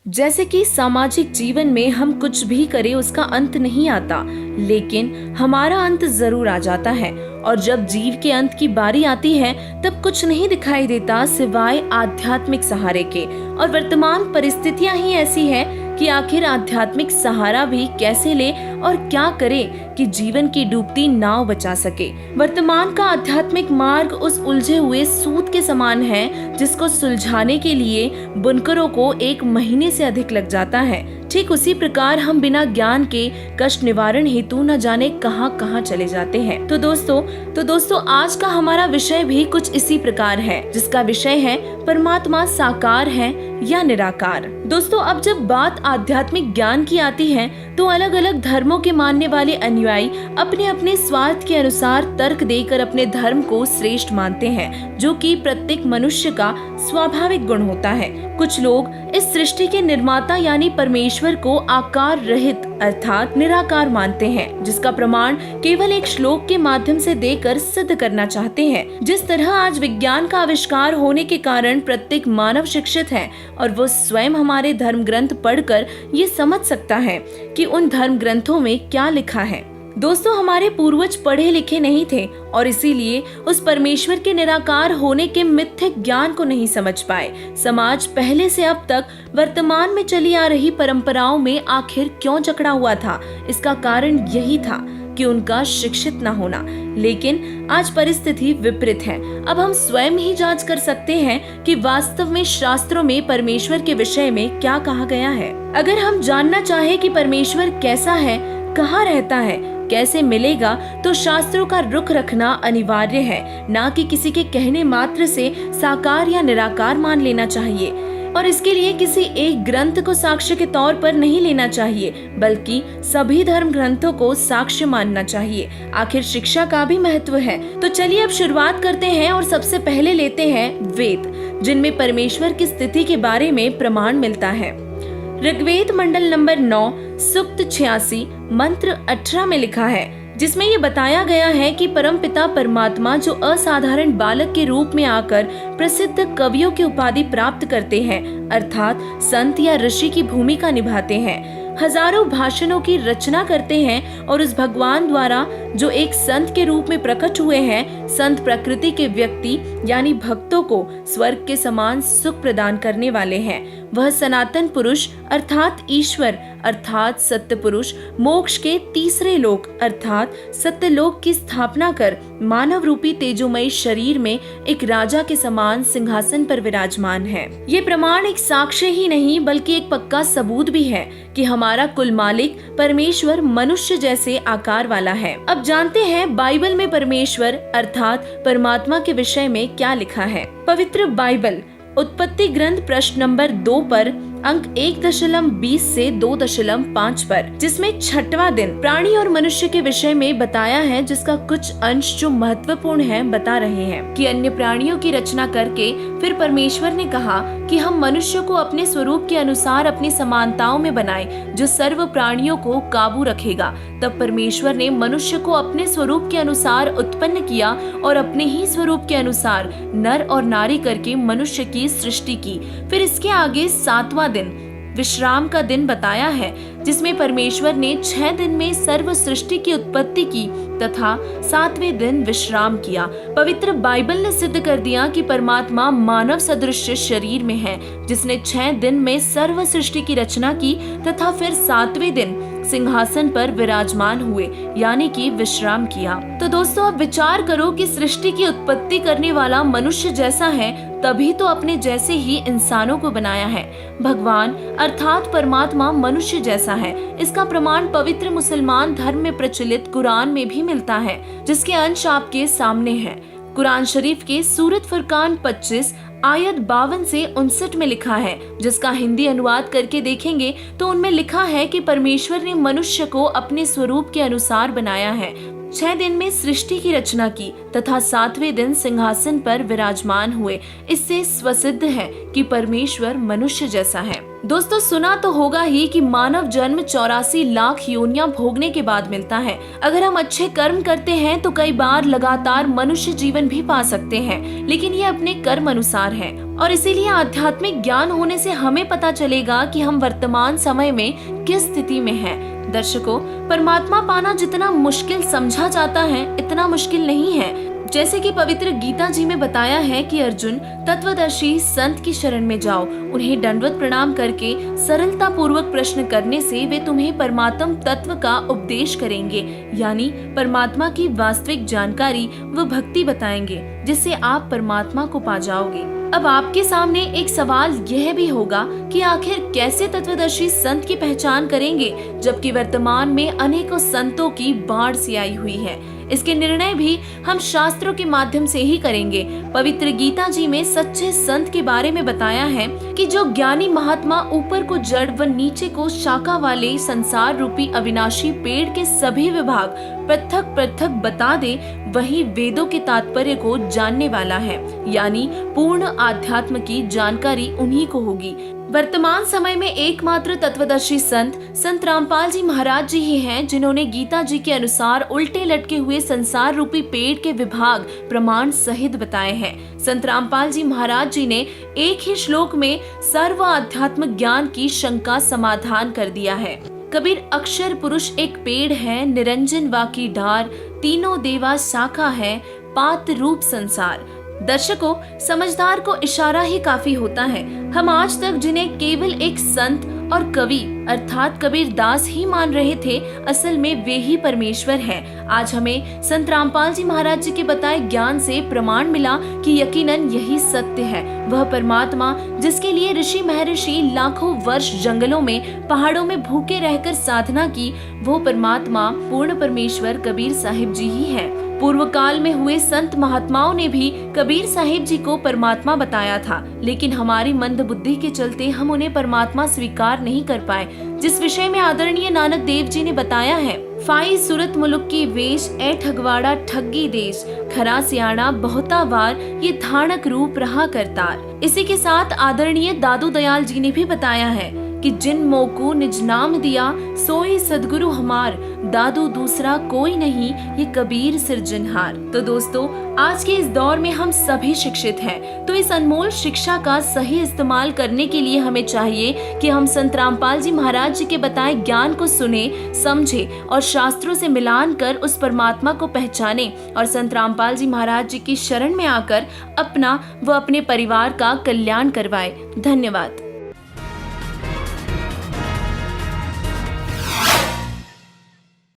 जैसे कि सामाजिक जीवन में हम कुछ भी करें उसका अंत नहीं आता, लेकिन हमारा अंत जरूर आ जाता है। और जब जीव के अंत की बारी आती है तब कुछ नहीं दिखाई देता सिवाय आध्यात्मिक सहारे के। और वर्तमान परिस्थितियां ही ऐसी है कि आखिर आध्यात्मिक सहारा भी कैसे ले और क्या करे कि जीवन की डूबती नाव बचा सके। वर्तमान का आध्यात्मिक मार्ग उस उलझे हुए सूत के समान है जिसको सुलझाने के लिए बुनकरों को 1 महीने से अधिक लग जाता है। ठीक उसी प्रकार हम बिना ज्ञान के कष्ट निवारण हेतु न जाने कहां कहां चले जाते हैं। तो दोस्तों आज का हमारा विषय भी कुछ इसी प्रकार है, जिसका विषय है परमात्मा साकार है या निराकार। दोस्तों अब जब बात आध्यात्मिक ज्ञान की आती है तो अलग अलग धर्मों के मानने वाले अनुयायी अपने अपने स्वार्थ के अनुसार तर्क देकर अपने धर्म को श्रेष्ठ मानते हैं, जो कि प्रत्येक मनुष्य का स्वाभाविक गुण होता है। कुछ लोग इस सृष्टि के निर्माता यानी परमेश्वर को आकार रहित अर्थात निराकार मानते हैं, जिसका प्रमाण केवल एक श्लोक के माध्यम से देकर सिद्ध करना चाहते हैं। जिस तरह आज विज्ञान का आविष्कार होने के कारण प्रत्येक मानव शिक्षित है और वो स्वयं हमारे धर्म ग्रंथ पढ़कर ये समझ सकता है कि उन धर्म ग्रंथों में क्या लिखा है। दोस्तों हमारे पूर्वज पढ़े लिखे नहीं थे और इसीलिए उस परमेश्वर के निराकार होने के मिथ्यक ज्ञान को नहीं समझ पाए। समाज पहले से अब तक वर्तमान में चली आ रही परंपराओं में आखिर क्यों जकड़ा हुआ था? इसका कारण यही था कि उनका शिक्षित न होना। लेकिन आज परिस्थिति विपरीत है। अब हम स्वयं ही जांच कर सकते हैं कि वास्तव में शास्त्रों में परमेश्वर के विषय में क्या कहा गया है। अगर हम जानना चाहे कि परमेश्वर कैसा है, कहाँ रहता है, कैसे मिलेगा, तो शास्त्रों का रुख रखना अनिवार्य है, ना कि किसी के कहने मात्र से साकार या निराकार मान लेना चाहिए। और इसके लिए किसी एक ग्रंथ को साक्ष्य के तौर पर नहीं लेना चाहिए, बल्कि सभी धर्म ग्रंथों को साक्ष्य मानना चाहिए। आखिर शिक्षा का भी महत्व है। तो चलिए अब शुरुआत करते हैं और सबसे पहले लेते हैं वेद, जिनमें परमेश्वर की स्थिति के बारे में प्रमाण मिलता है। ऋग्वेद मंडल नंबर 9 सूक्त 86 मंत्र 18 में लिखा है, जिसमें ये बताया गया है कि परमपिता परमात्मा जो असाधारण बालक के रूप में आकर प्रसिद्ध कवियों की उपाधि प्राप्त करते हैं, अर्थात संत या ऋषि की भूमिका निभाते हैं, हजारों भाषणों की रचना करते हैं और उस भगवान द्वारा जो एक संत के रूप में प्रकट हुए हैं, संत प्रकृति के व्यक्ति यानी भक्तों को स्वर्ग के समान सुख प्रदान करने वाले हैं। वह सनातन पुरुष अर्थात ईश्वर अर्थात सत्य पुरुष मोक्ष के तीसरे लोक अर्थात सत्यलोक की स्थापना कर मानव रूपी तेजोमय शरीर में एक राजा के समान सिंहासन पर विराजमान है। ये प्रमाण एक साक्ष्य ही नहीं बल्कि एक पक्का सबूत भी है कि हमारा कुल मालिक परमेश्वर मनुष्य जैसे आकार वाला है। अब जानते हैं बाइबल में परमेश्वर अर्थात परमात्मा के विषय में क्या लिखा है। पवित्र बाइबल उत्पत्ति ग्रंथ प्रश्न नंबर 2 पर अंक 1.20 से 2.5 पर, जिसमें 6वां दिन प्राणी और मनुष्य के विषय में बताया है, जिसका कुछ अंश जो महत्वपूर्ण है बता रहे हैं कि अन्य प्राणियों की रचना करके फिर परमेश्वर ने कहा कि हम मनुष्य को अपने स्वरूप के अनुसार अपनी समानताओं में बनाएं, जो सर्व प्राणियों को काबू रखेगा। तब परमेश्वर ने मनुष्य को अपने स्वरूप के अनुसार उत्पन्न किया और अपने ही स्वरूप के अनुसार नर और नारी करके मनुष्य की सृष्टि की। फिर इसके आगे 7वां दिन विश्राम का दिन बताया है, जिसमें परमेश्वर ने 6 दिन में सर्व सृष्टि की उत्पत्ति की तथा 7वें दिन विश्राम किया। पवित्र बाइबल ने सिद्ध कर दिया कि परमात्मा मानव सदृश शरीर में है, जिसने 6 दिन में सर्व सृष्टि की रचना की तथा फिर 7वें दिन सिंहासन पर विराजमान हुए यानी कि विश्राम किया। तो दोस्तों अब विचार करो कि सृष्टि की उत्पत्ति करने वाला मनुष्य जैसा है, तभी तो अपने जैसे ही इंसानों को बनाया है। भगवान अर्थात परमात्मा मनुष्य जैसा है। इसका प्रमाण पवित्र मुसलमान धर्म में प्रचलित कुरान में भी मिलता है, जिसके अंश आपके सामने हैं। कुरान शरीफ के सूरत फुरकान 25 आयत 52 से 59 में लिखा है, जिसका हिंदी अनुवाद करके देखेंगे तो उनमें लिखा है कि परमेश्वर ने मनुष्य को अपने स्वरूप के अनुसार बनाया है। 6 दिन में सृष्टि की रचना की तथा 7वें दिन सिंहासन पर विराजमान हुए। इससे स्वसिद्ध है कि परमेश्वर मनुष्य जैसा है। दोस्तों, सुना तो होगा ही कि मानव जन्म 84 लाख योनियां भोगने के बाद मिलता है। अगर हम अच्छे कर्म करते हैं तो कई बार लगातार मनुष्य जीवन भी पा सकते हैं, लेकिन ये अपने कर्म अनुसार है। और इसीलिए आध्यात्मिक ज्ञान होने से हमें पता चलेगा कि हम वर्तमान समय में किस स्थिति में हैं। दर्शकों, परमात्मा पाना जितना मुश्किल समझा जाता है, इतना मुश्किल नहीं है। जैसे कि पवित्र गीता जी में बताया है कि अर्जुन, तत्वदर्शी संत की शरण में जाओ, उन्हें दंडवत प्रणाम करके सरलता पूर्वक प्रश्न करने से वे तुम्हें परमात्म तत्व का उपदेश करेंगे, यानी परमात्मा की वास्तविक जानकारी व भक्ति बताएंगे, जिससे आप परमात्मा को पा जाओगे। अब आपके सामने एक सवाल यह भी होगा कि आखिर कैसे तत्वदर्शी संत की पहचान करेंगे, जबकि वर्तमान में अनेकों संतों की बाढ़ सी आई हुई है। इसके निर्णय भी हम शास्त्रों के माध्यम से ही करेंगे। पवित्र गीता जी में सच्चे संत के बारे में बताया है कि जो ज्ञानी महात्मा ऊपर को जड़ व नीचे को शाखा वाले संसार रूपी अविनाशी पेड़ के सभी विभाग पृथक पृथक बता दे, वही वेदों के तात्पर्य को जानने वाला है, यानी पूर्ण आध्यात्म की जानकारी उन्हीं को होगी। वर्तमान समय में एकमात्र तत्वदर्शी संत रामपाल जी महाराज जी ही हैं, जिन्होंने गीता जी के अनुसार उल्टे लटके हुए संसार रूपी पेड़ के विभाग प्रमाण सहित बताए हैं। संत रामपाल जी महाराज जी ने एक ही श्लोक में सर्व आध्यात्म ज्ञान की शंका समाधान कर दिया है। कबीर, अक्षर पुरुष एक पेड़ है, निरंजन वाकी डार, तीनों देवा शाखा है, पात रूप संसार। दर्शकों, समझदार को इशारा ही काफी होता है। हम आज तक जिन्हें केवल एक संत और कवि अर्थात कबीर दास ही मान रहे थे, असल में वे ही परमेश्वर हैं। आज हमें संत रामपाल जी महाराज जी के बताए ज्ञान से प्रमाण मिला कि यकीनन यही सत्य है। वह परमात्मा जिसके लिए ऋषि महर्षि लाखों वर्ष जंगलों में पहाड़ों में भूखे रहकर साधना की, वो परमात्मा पूर्ण परमेश्वर कबीर साहिब जी ही है। पूर्व काल में हुए संत महात्माओं ने भी कबीर साहिब जी को परमात्मा बताया था, लेकिन हमारी मंद बुद्धि के चलते हम उन्हें परमात्मा स्वीकार नहीं कर पाए। जिस विषय में आदरणीय नानक देव जी ने बताया है, फाई सूरत मुलुक की वेश, ए ठगवाड़ा ठगी देश, खरा सियाणा बहुता वार, ये धानक रूप रहा करतार। इसी के साथ आदरणीय दादू दयाल जी ने भी बताया है कि जिन मोको निज नाम दिया, सोई सदगुरु हमार, दादू दूसरा कोई नहीं, ये कबीर सिरजनहार। तो दोस्तों, आज के इस दौर में हम सभी शिक्षित हैं, तो इस अनमोल शिक्षा का सही इस्तेमाल करने के लिए हमें चाहिए कि हम संत रामपाल जी महाराज जी के बताए ज्ञान को सुने, समझे और शास्त्रों से मिलान कर उस परमात्मा को पहचाने और संत रामपाल जी महाराज जी की शरण में आकर अपना व अपने परिवार का कल्याण करवाए। धन्यवाद।